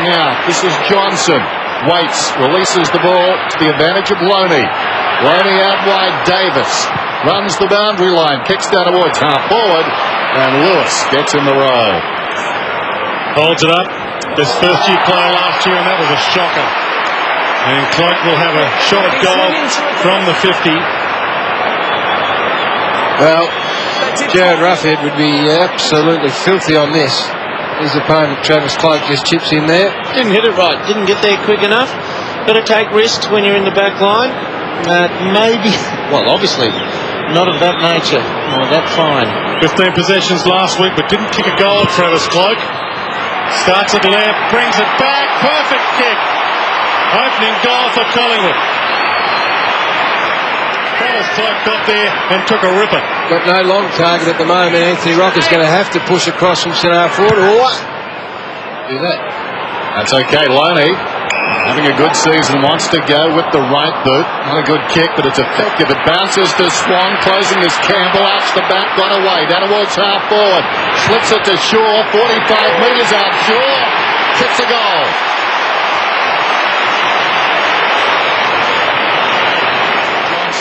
coming out. This is Johnson. Waits, releases the ball to the advantage of Loney. Loney out wide, Davis runs the boundary line, kicks down towards half forward, and Lewis gets in the row. Holds it up. This first-year player last year, and that was a shocker. And Cloak will have a shot at goal from the 50. Well, Jared Roughhead would be absolutely filthy on this. His opponent, Travis Cloak, just chips in there. Didn't hit it right. Didn't get there quick enough. Got to take risks when you're in the back line. Maybe, well, obviously, not of that nature or that fine. 15 possessions last week, but didn't kick a goal, Travis Cloak. Starts at left, brings it back. Perfect kick. Opening goal for Collingwood. Travis Cloak got there and took a ripper. Got no long target at the moment. Anthony Rocker's going to have to push across from centre half forward. Do that. That's okay. Loney having a good season, wants to go with the right boot. Not a good kick, but it's effective. It bounces to Swan, closing this Campbell. Out the back, got away. Down towards half forward. Slips it to Shaw. 45 metres out. Shaw kicks a goal.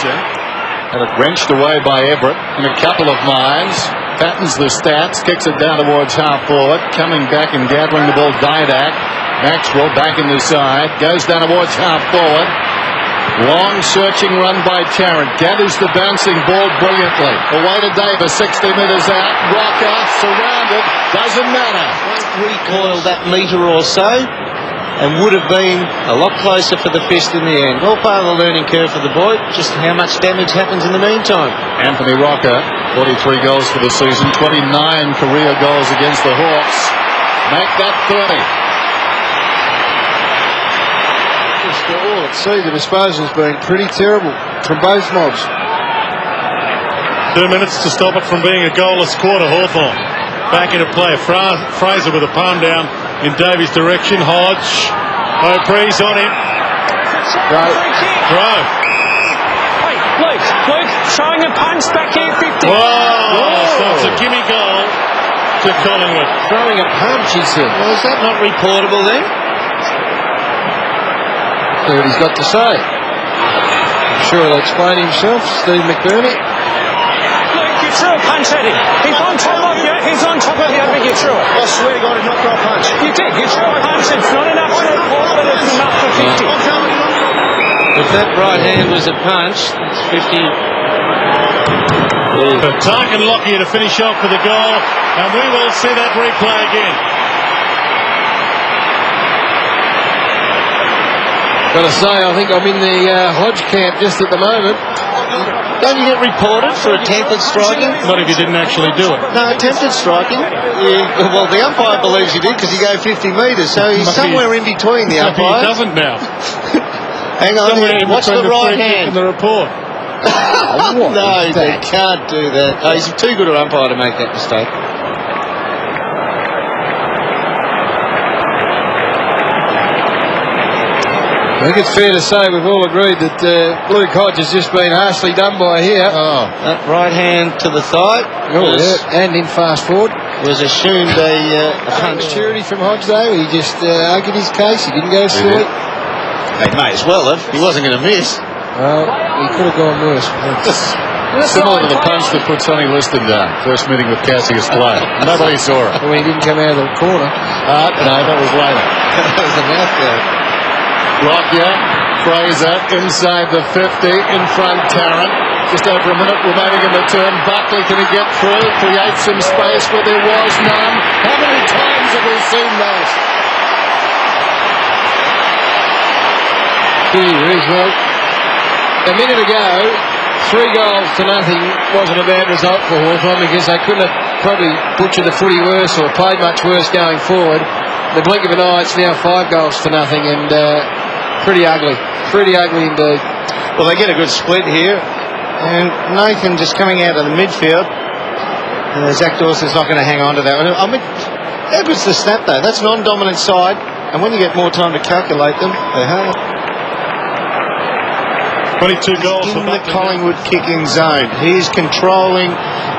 Had it wrenched away by Everett in a couple of minds. Fattens the stats, kicks it down towards half forward. Coming back and gathering the ball, Didak. Maxwell back in the side, goes down towards half forward. Long searching run by Tarrant, gathers the bouncing ball brilliantly. Away to Davis, 60 metres out. Rocker surrounded, doesn't matter. Recoiled that metre or so, and would have been a lot closer for the fist in the end. All part of the learning curve for the boy, just how much damage happens in the meantime. Anthony Rocker, 43 goals for the season, 29 career goals against the Hawks. Make that 30. All at sea, the disposal's been pretty terrible from both mobs. 2 minutes to stop it from being a goalless quarter. Hawthorn back into play. Fraser with a palm down in Davies' direction. Hodge. O'Pree's on him. Throw. Luke showing a punch back here, 50. Whoa! So it's a gimme goal to Collingwood. Throwing a punch, he said. Well, is that not reportable then? See what he's got to say. I'm sure he'll explain himself, Steve McBurney. Luke, you threw a punch at him. He's on top of you. He's on top of you, but you threw it. I swear to God, he knocked off a punch. You did. You threw a punch. It's not enough to report, but it's enough for 50. If that right hand was a punch, it's 50. But Tarkin Lockyer to finish off with a goal, and we will see that replay again. Got to say, I think I'm in the Hodge camp just at the moment. Don't you get reported for attempted striking? Not if you didn't actually do it. No, attempted striking. Well, the umpire believes you did because you go 50 metres, so he's somewhere in between the Maybe he umpires. doesn't now. Hang on, Somewhere in what's between the right free kick hand? and the report. No, they can't do that. Oh, he's too good an umpire to make that mistake. I think it's fair to say we've all agreed that Luke Hodge has just been harshly done by here. Oh, that right hand to the thigh and in fast forward. Was assumed a punch. Maturity from Hodge though, he just argued his case, he didn't go through it. They may as well have. He wasn't going to miss. Well, he could have gone worse. Similar to the punch that put Sonny Liston down. First meeting with Cassius Clay. Nobody saw it. When he didn't come out of the corner. No, that was later. That was the mouth guard. Lockyer, Fraser inside the 50, in front Tarrant. Just over a minute remaining in the turn. Buckley, can he get through? Create some space where there was none. How many times have we seen those? Well, a minute ago, 3 goals to nothing wasn't a bad result for Hawthorn because they couldn't have probably butchered the footy worse or played much worse going forward. In the blink of an eye, it's now 5 goals to nothing and pretty ugly indeed. Well, they get a good split here, and Nathan just coming out of the midfield. Zach Dawson's not going to hang on to that one. I mean, that was the snap though. That's non-dominant side, and when you get more time to calculate them, they have. 22 goals in for the Buckley. Collingwood kicking zone. He's controlling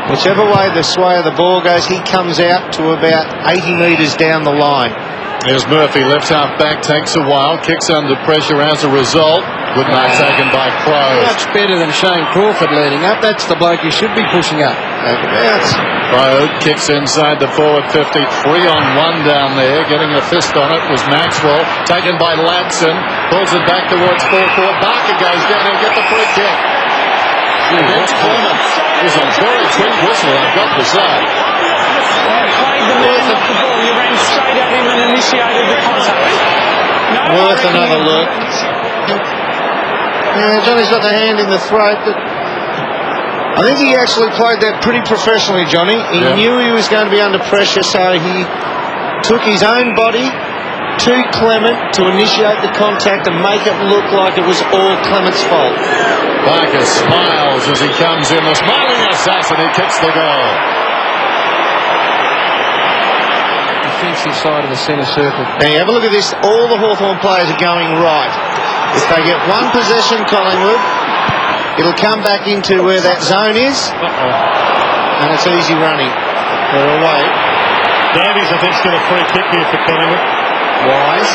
whichever way the sway of the ball goes. He comes out to about 80 metres down the line. Here's Murphy, left half back, takes a while, kicks under pressure as a result. Good mark taken by Crowe. Much better than Shane Crawford leading up. That's the bloke you should be pushing up. Crowe kicks inside the forward 50, 3-on-1 down there. Getting a fist on it was Maxwell, taken by Ladson, pulls it back towards full court. Barker goes down and get the free kick. Against Clements. It was a very quick whistle, I've got to say. Played the man off the ball. You ran straight at him and initiated the contact. Worth another look. Yeah, Johnny's got the hand in the throat, but I think he actually played that pretty professionally, Johnny. He knew he was going to be under pressure, so he took his own body to Clement to initiate the contact and make it look like it was all Clement's fault. Barker smiles as he comes in. The smiling assassin, he kicks the goal. Defensive side of the centre circle. Now you have a look at this. All the Hawthorn players are going right. If they get one possession, Collingwood, it'll come back into where that zone is. And it's easy running. They're away. Davies, I think, has got a free kick here for Collingwood. Wise.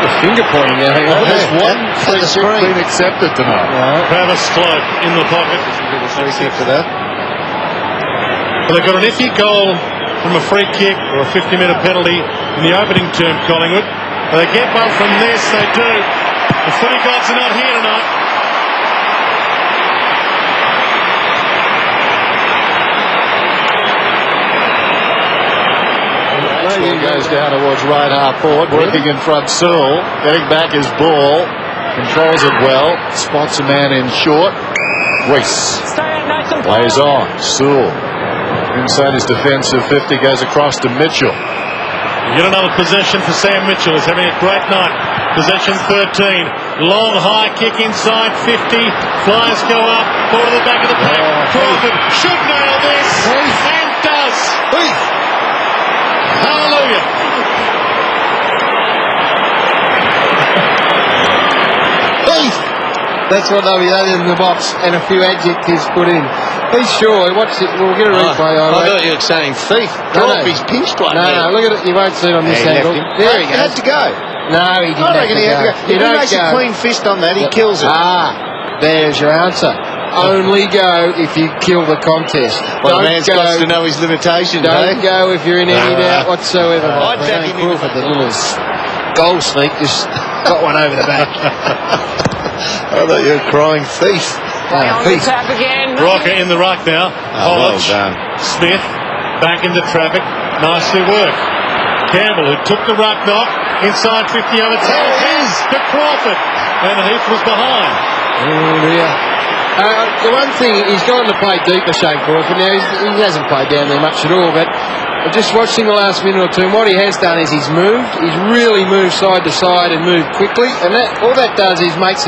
The finger pointing there. Hang on. There's one free the kick screen. been accepted tonight. Travis Cloak in the pocket. Give a free kick for that. Well, they've got an iffy goal from a free kick or a 50-metre penalty in the opening term, Collingwood. They get one from this, they do. The footy gods are not here tonight. Maxwell goes down towards right half forward, working in front Sewell, getting back his ball, controls it well, spots a man in short. Reese plays on. Sewell inside his defensive 50, goes across to Mitchell. Yet another possession for Sam Mitchell. He's having a great night. Possession 13. Long high kick inside 50. Flyers go up. Ball to the back of the pack. Crawford should nail this. And does. Hallelujah. That's what they'll be added in the box, and a few adjectives put in. He's sure. Watch it. We'll get a replay. I thought you were saying thief. He's pinched one. No, look at it. You won't see it on this angle. There he He had goes. to go. No, he didn't. I reckon he had to go. If he don't makes a clean fist on that, he kills it. There's your answer. Only go if you kill the contest. Well, the man's got to know his limitations. Don't go if you're in any doubt whatsoever. I'd back him Crawford, the little goal sneak, just got one over the back. I thought you were crying thief. Tap again. Rocker in the ruck now. Well Hodge. done. Smith back into traffic. Nicely worked. Campbell, who took the ruck knock inside 50 over to Crawford. And Heath was behind. Oh dear. The one thing, he's gone to play deeper, Shane Crawford. Now, he hasn't played down there much at all, but just watching the last minute or two, and what he has done is he's moved. He's really moved side to side and moved quickly, and all that does is makes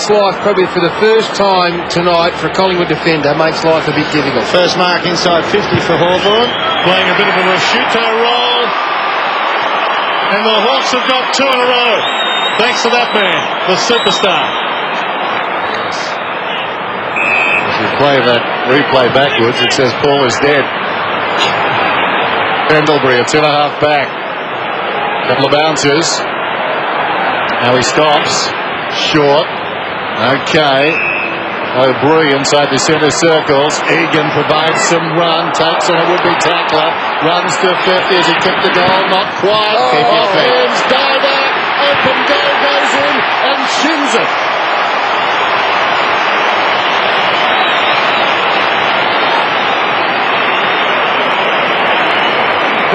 life, probably for the first time tonight for a Collingwood defender, makes life a bit difficult. First mark inside 50 for Hawthorn. Playing a bit of a prosciutto roll. And the Hawks have got two in a row. Thanks to that man, the superstar. If you play that replay backwards, it says Paul is dead. Pendlebury, it's in a half back. Couple of bounces. Now he stops. Short. Okay. O'Brien inside the centre circles. Egan provides some run. Takes on a would-be tackler. Runs to 50 as he kicked the goal. Not quite. Keep your hands diver. Open goal goes in and shins it.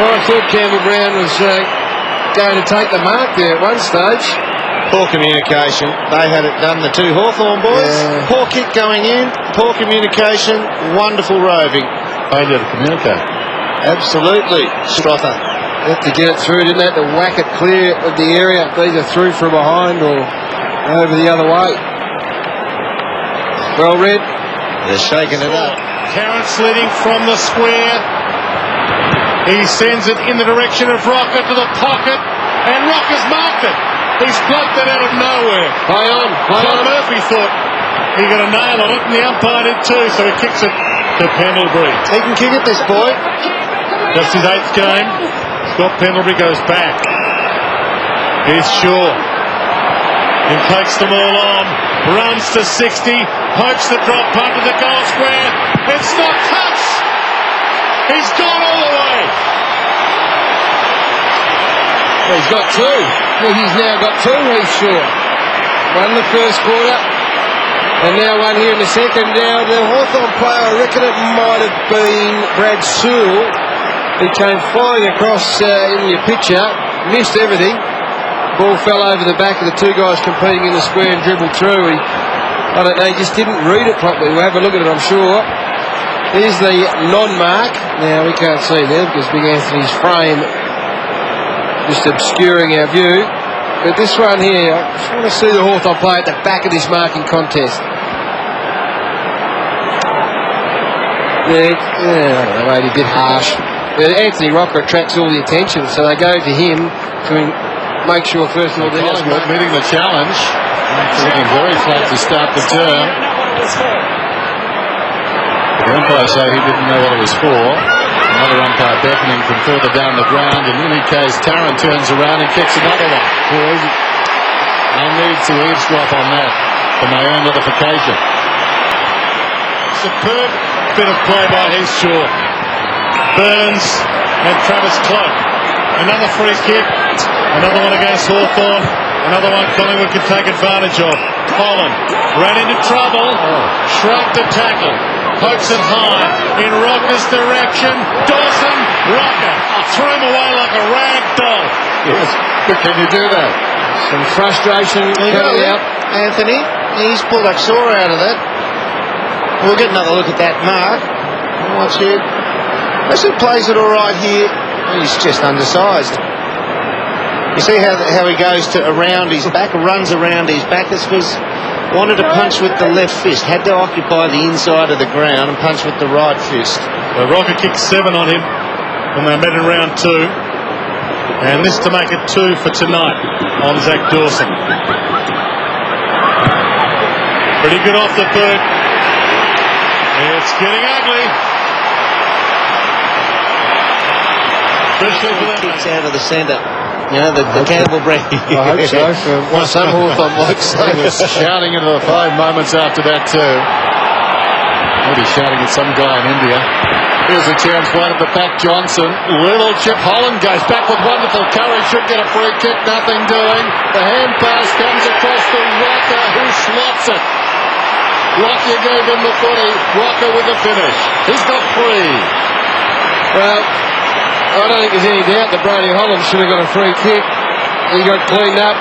Well, I thought Campbell Brown was going to take the mark there at one stage. Poor communication. They had it done, the two Hawthorn boys. Yeah. Poor kick going in. Poor communication. Wonderful roving. Failure to communicate. Absolutely. Strother. Had to get it through, didn't they? To whack it clear of the area, either through from behind or over the other way. Well read. They're shaking it up. Terrence leading from the square. He sends it in the direction of Rocker to the pocket, and Rocker's marked it. He's plucked it out of nowhere. Play on. John Murphy thought he got a nail on it, and the umpire did too, so he kicks it to Pendlebury. He can kick it, this boy. Just his 8th game. Scott Pendlebury goes back. Here's Shaw. He takes them all on. Runs to 60. Hopes the drop punt to the goal square. It's not touched. He's gone all the way. Well, he's got two. Well, he's now got two, he's sure. One in the first quarter, and now one here in the second. Now, the Hawthorn player, I reckon it might have been Brad Sewell. He came flying across in your picture, missed everything. Ball fell over the back of the two guys competing in the square and dribbled through. I don't know, he just didn't read it properly. We'll have a look at it, I'm sure. Here's the non-mark. Now, we can't see there because Big Anthony's frame just obscuring our view. But this one here, I just want to see the Hawthorn play at the back of this marking contest. Yeah, I don't know, maybe a bit harsh. But Anthony Rocker attracts all the attention, so they go to him to make sure, first of all, they're Collingwood meeting the challenge. Looking very flat to start the term. The umpire say he didn't know what it was for. Another umpire beckoning from further down the ground. In any case, Tarrant turns around and kicks another one. No need to eavesdrop on that for my own notification. Superb bit of play by Heath Shaw. Burns and Travis Cloak. Another free kick. Another one against Hawthorn. Another one Collingwood can take advantage of. Holland ran into trouble. Shrugged the tackle. Pokes it high in Rocker's direction. Dawson, Rocker threw him away like a rag doll. Yes, but can you do that? Some frustration coming out. Anthony, he's pulled that sore out of that. We'll get another look at that mark. Watch here. Actually plays it all right here. He's just undersized. You see how he goes to around his back, runs around his back. This was wanted to punch with the left fist, had to occupy the inside of the ground and punch with the right fist. Well, Rocker kicked 7 on him when they met in round 2. And this to make it 2 for tonight on Zach Dawson. Pretty good off the boot. It's getting ugly. Especially for that kicks out of the centre. You know, the Campbell brand. I hope so. For some Hawthorn blokes. He was shouting into the 5 moments after that too. Maybe shouting at some guy in India. Here's a chance right at the back. Johnson, little chip. Holland goes back with wonderful courage. Should get a free kick. Nothing doing. The hand pass comes across to Rocker, who slots it. Rocker gave him the footy. Rocker with the finish. He's got 3. Well, I don't think there's any doubt that Brody Holland should have got a free kick. He got cleaned up.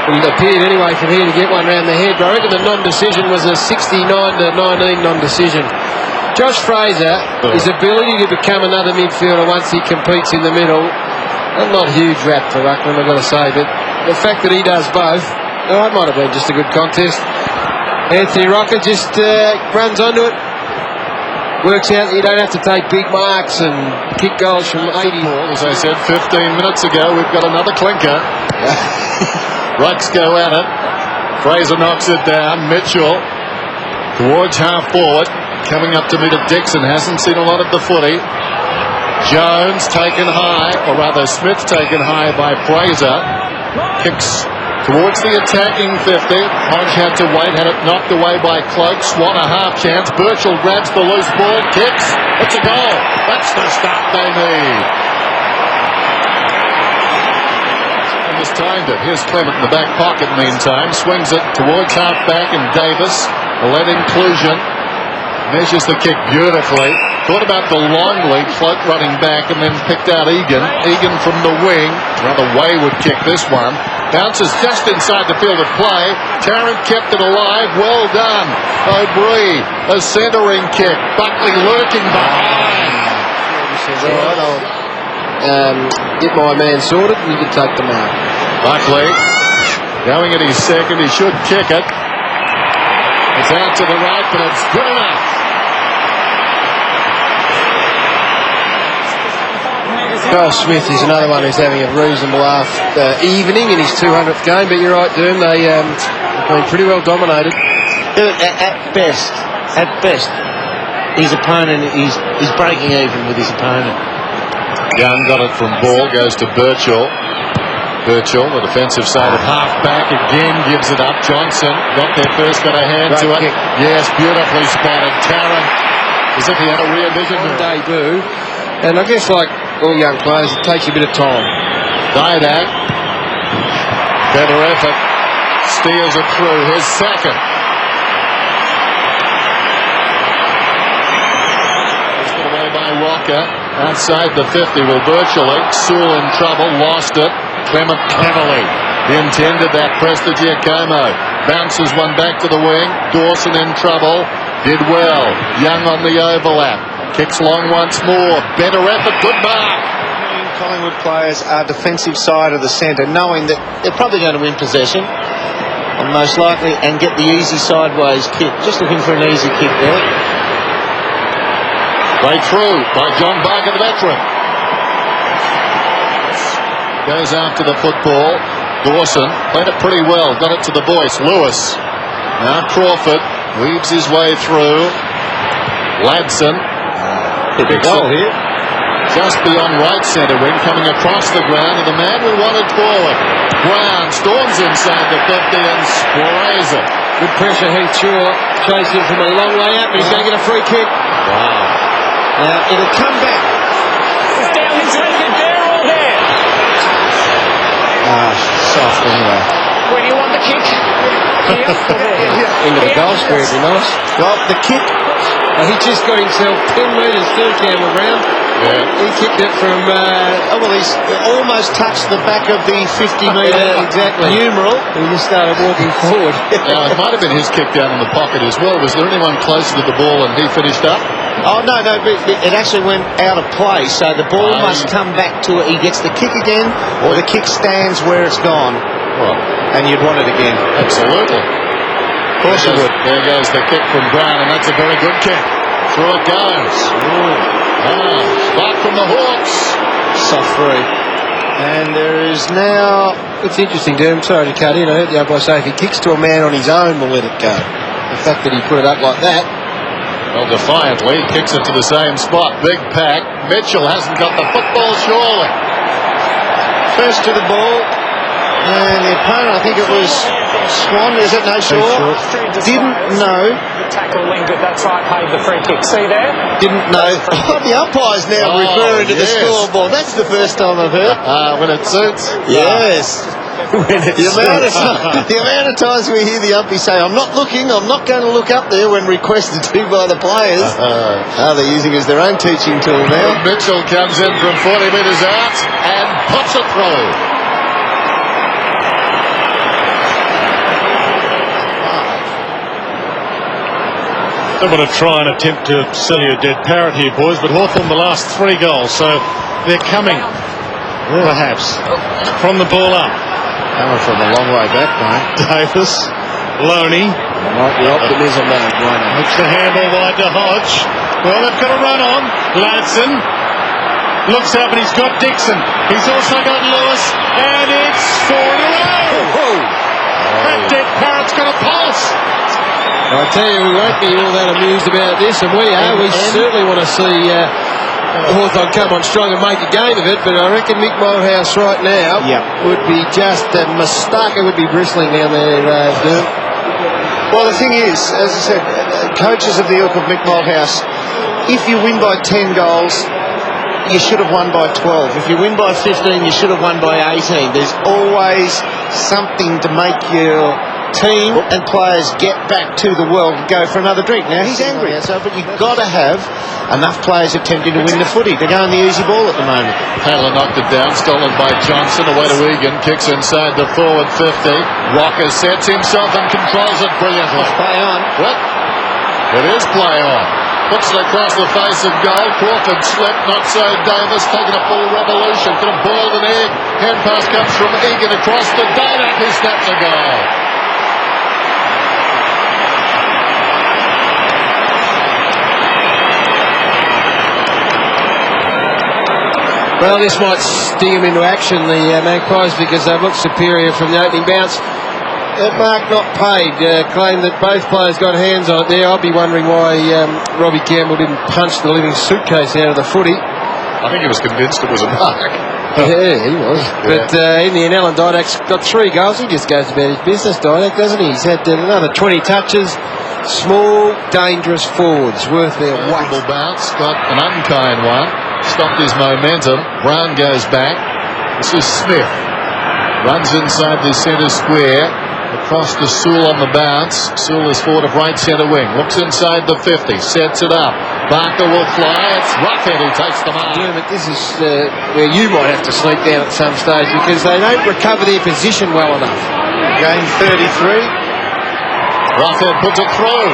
It appeared anyway from here to get one round the head. But I reckon the non-decision was a 69-19 non-decision. Josh Fraser, his ability to become another midfielder once he competes in the middle, not a huge rap for Ruckman, I've got to say, but the fact that he does both, it might have been just a good contest. Anthony Rocker just runs onto it. Works out that you don't have to take big marks and kick goals from 80. As I said 15 minutes ago, we've got another clinker. Rucks go at it. Fraser knocks it down. Mitchell towards half forward. Coming up to meet it. Dixon hasn't seen a lot of the footy. Jones taken high, or rather Smith taken high by Fraser. Kicks towards the attacking 50. Hodge had to wait, had it knocked away by Cloak. Swan a half chance. Birchall grabs the loose ball, kicks. It's a goal. That's the start they need. And has timed it. Here's Clement in the back pocket meantime. Swings it towards half back and Davis. A led inclusion. Measures the kick beautifully. Thought about the long lead. Cloak running back and then picked out Egan. Egan from the wing. Rather wayward kick this one. Bounces just inside the field of play. Tarrant kept it alive. Well done. O'Brien, a centering kick. Buckley lurking behind. Right, I'll get my man sorted and you can take the mark. Buckley going at his second. He should kick it. It's out to the right, but it's good enough. Kyle Smith is another one who's having a reasonable evening in his 200th game, but you're right, Doom, they've been pretty well dominated. At best, his opponent is breaking even with his opponent. Young got it from Ball, goes to Birchall. Birchall, the defensive side of half-back, again gives it up. Johnson got there first, got a hand to it. Yes, beautifully spotted. Tarrant, as if he had a rear vision. Debut. And I guess like all young players, it takes a bit of time. Didak, better effort, steers it through. His second. He's put away by Rocker. Outside the 50 will virtually. Sewell in trouble, lost it. Clement Cavalier intended that press to Giacomo. Bounces one back to the wing. Dawson in trouble. Did well. Young on the overlap. Kicks long once more. Better effort. Good mark. Collingwood players are defensive side of the centre, knowing that they're probably going to win possession, most likely, and get the easy sideways kick. Just looking for an easy kick there. Right through by John Barker, the veteran. Goes after the football. Dawson played it pretty well. Got it to the voice. Lewis. Now Crawford weaves his way through. Ladson. Big goal here. Just beyond right centre wing, coming across the ground, and the man we wanted forward. Brown storms inside the 50 and sprays it. Good pressure, Heath Shaw. Chasing from a long way up, but he's going to get a free kick. Wow. Now, it'll come back. It's down, he's taken there or there. Soft anyway. Where do you want the kick? Here or there? Into the goal square, it'd be nice. Well, the kick. He just got himself 10 metres through camera round. Yeah. He kicked it from... He's almost touched the back of the 50-metre numeral. He just started walking forward. Now, it might have been his kick down in the pocket as well. Was there anyone closer to the ball and he finished up? Oh, no, but it actually went out of play, so the ball must come back to it. He gets the kick again, or the kick stands where it's gone. Well, and you'd want it again. Absolutely. Of course you would. There goes the kick from Brown, and that's a very good kick. Through it goes. Spot from the Hawks. Soft free. And there is now... It's interesting, Derm. Sorry to cut in. I heard the umpire say if he kicks to a man on his own, we'll let it go. The fact that he put it up like that. Well, defiantly, kicks it to the same spot. Big pack. Mitchell hasn't got the football, surely. First to the ball. And the opponent, I think it was Swan, is it? No, Shaw. Didn't know. The tackle lingered, that's right, paid the free kick. See there? Didn't know. Oh, the umpire's now referring to the scoreboard. That's the first time I've heard. When it suits. Yes. The amount of times we hear the umpy say, I'm not looking, I'm not going to look up there when requested to by the players. They're using it as their own teaching tool now. Mitchell comes in from 40 metres out and puts it through. I don't want to try and attempt to sell you a dead parrot here, boys, but Hawthorn the last 3 goals, so they're coming, perhaps, from the ball up. Coming from a long way back, mate. Davis, Loney. Might be optimism though, Griner. Hooks the handball wide to Hodge. Well, they've got a run on. Ladson looks up and he's got Dixon. He's also got Lewis, and it's 4 in a row. That dead parrot's got a pulse. I tell you, we won't be all that amused about this, and we are. We certainly want to see Hawthorn come on strong and make a game of it, but I reckon Mick Malthouse right now would be just a mistake. It would be bristling down there, Derm. Well, the thing is, as I said, coaches of the ilk of Mick Malthouse, if you win by 10 goals, you should have won by 12. If you win by 15, you should have won by 18. There's always something to make your team and players get back to the world and go for another drink. Now, he's angry, but you've got to have enough players attempting to win the footy. They're going the easy ball at the moment. Taylor knocked it down, stolen by Johnson, away to Egan, kicks inside the forward 50. Walker sets himself and controls it brilliantly. Play on. What? It is play on. Puts it across the face of goal. Crawford slipped, not so Davis, taking a full revolution. Could have boiled an egg. Hand pass comes from Egan across to Didak, who snaps a goal. Well, this might sting them into action, the Magpies, because they've looked superior from the opening bounce. Mark not paid, claimed that both players got hands on it there. I'd be wondering why Robbie Campbell didn't punch the living suitcase out of the footy. I think he was convinced it was a mark. Yeah, he was. But in the end, Alan Didak's got 3 goals. He just goes about his business, Didak, doesn't he? He's had another 20 touches. Small, dangerous forwards worth their weight. Horrible bounce, got an unkind one. Stopped his momentum. Brown goes back. This is Smith. Runs inside the centre square. Across to Sewell on the bounce. Sewell is forward of right centre wing. Looks inside the 50. Sets it up. Barker will fly. It's Roughhead who takes the mark. Yeah, but this is where you might have to sneak down at some stage because they don't recover their position well enough. Game 33. Roughhead puts it through.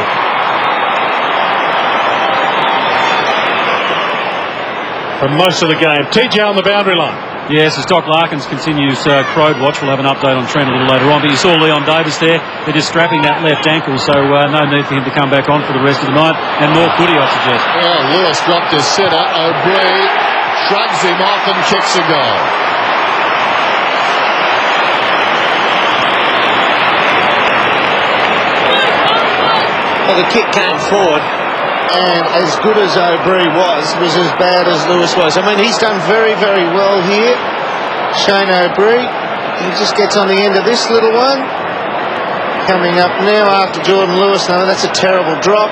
For most of the game. TJ on the boundary line. Yes, as Doc Larkins continues Crowd Watch, we'll have an update on Trent a little later on. But you saw Leon Davis there. They're just strapping that left ankle, so no need for him to come back on for the rest of the night. And more could he, I suggest. Well, Lewis dropped his sitter. O'Brien shrugs him off and kicks a goal. Well, the kick came forward, and as good as O'Brien was as bad as Lewis was. I mean, he's done very, very well here. Shane O'Brien, he just gets on the end of this little one. Coming up now after Jordan Lewis. No, that's a terrible drop,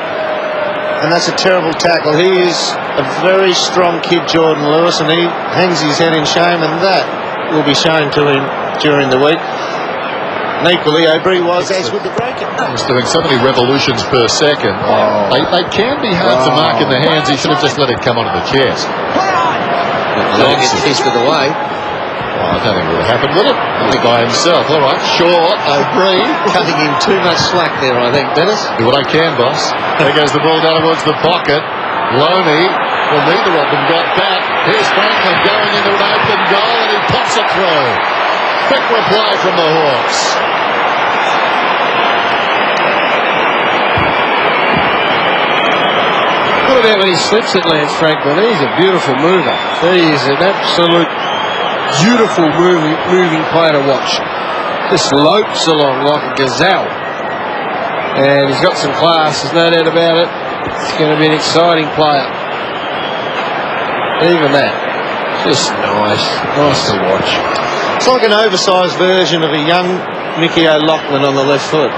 and that's a terrible tackle. He is a very strong kid, Jordan Lewis, and he hangs his head in shame, and that will be shown to him during the week. And equally, O'Brien was as with the break. He's doing so many revolutions per second. They can be hard to mark in the hands. He should have just let it come onto the chest. Long gets fisted away. I don't think it would have happened, will it? Only by himself. All right, short. O'Brien Cutting him too much slack there, I think, Dennis. do what I can, boss. There goes the ball down towards the pocket. Loney. Well, neither of them got back. Here's Franklin going into an open goal, and he pops it through. Quick reply from the Hawks. What about when he slips it, Lance Franklin? He's a beautiful mover. He is an absolute beautiful moving player to watch. Just lopes along like a gazelle. And he's got some class, there's no doubt about it. It's going to be an exciting player. Even that. Just nice. Nice to watch. It's like an oversized version of a young Mickey O'Loughlin on the left foot.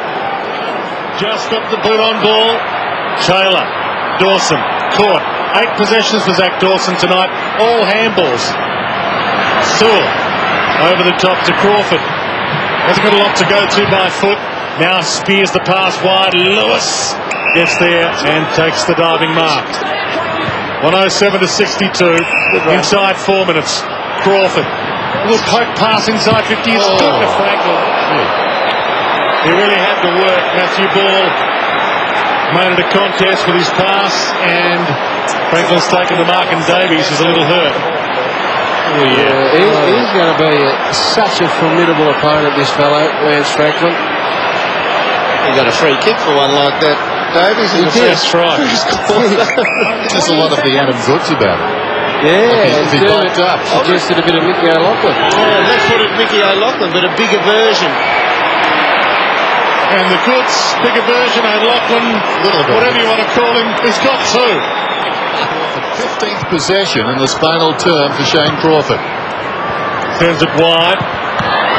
Just got the boot on ball. Taylor. Dawson. Caught. 8 possessions for Zach Dawson tonight. All handballs. Sewell. Over the top to Crawford. Hasn't got a lot to go to by foot. Now spears the pass wide. Lewis gets there and takes the diving mark. 107 to 62. Inside 4 minutes. Crawford. A little poke pass inside 50. He's good to Franklin. He really had to work. Matthew Ball made it a contest with his pass, and Franklin's taken the mark, and Davies is a little hurt. Oh, yeah. He's going to be such a formidable opponent, this fellow, Lance Franklin. He got a free kick for one like that, Davies. He did. That's right. There's a lot of the Adam Goods about it. Yeah, If he bulked up. suggested a bit of Mickey O'Loughlin. Yeah, left-footed Mickey O'Loughlin, but a bigger version. And the Goods, bigger version, O'Loughlin, whatever you want to call him, he's got 2. 15th possession in this final term for Shane Crawford. Turns it wide.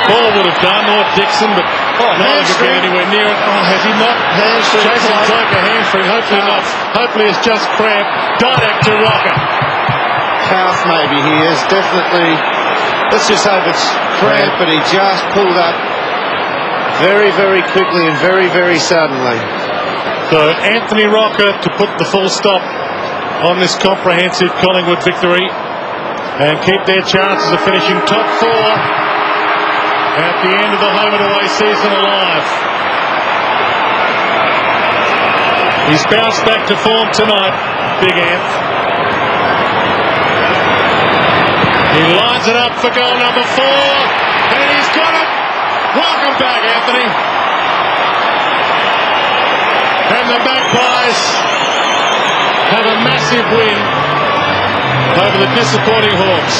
Ball would have done, or Dixon, but neither could get anywhere near it. Oh, has he not? Hamstring. Jason Toke a hamstring, hopefully not. Hopefully it's just cramp. Didak to Rocker. Calf maybe he is. Definitely. Let's just hope it's cramp, but he just pulled up very, very quickly and very, very suddenly. So Anthony Rocker to put the full stop on this comprehensive Collingwood victory and keep their chances of finishing top 4 at the end of the home and away season alive. He's bounced back to form tonight, Big Anth. He lines it up for goal number 4, and he's got it. Welcome back, Anthony. And the Magpies have a massive win over the disappointing Hawks.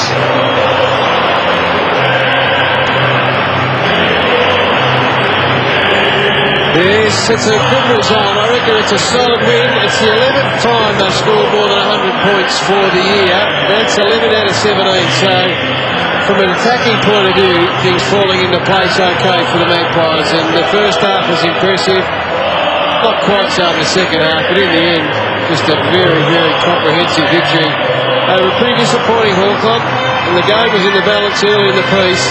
There's it's a good result. I reckon it's a solid win. It's the 11th time they've scored more than 100 points for the year. That's 11 out of 17. So, from an attacking point of view, things falling into place okay for the Magpies. And the first half was impressive. Not quite so in the second half, but in the end, just a very, very comprehensive victory over a pretty disappointing Hawthorn. And the game was in the balance early in the piece.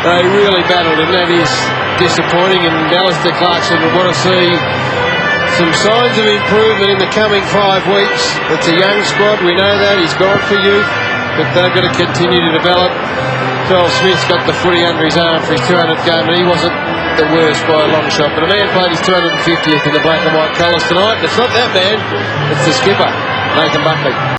They really battled, and that is disappointing. And Alistair Clarkson will want to see some signs of improvement in the coming 5 weeks. It's a young squad, we know that. He's gone for youth, but they've got to continue to develop. Joel Smith's got the footy under his arm for his 200th game, and he wasn't the worst by a long shot. But a man played his 250th in the black and white colours tonight. And it's not that man, it's the skipper, Nathan Buckley.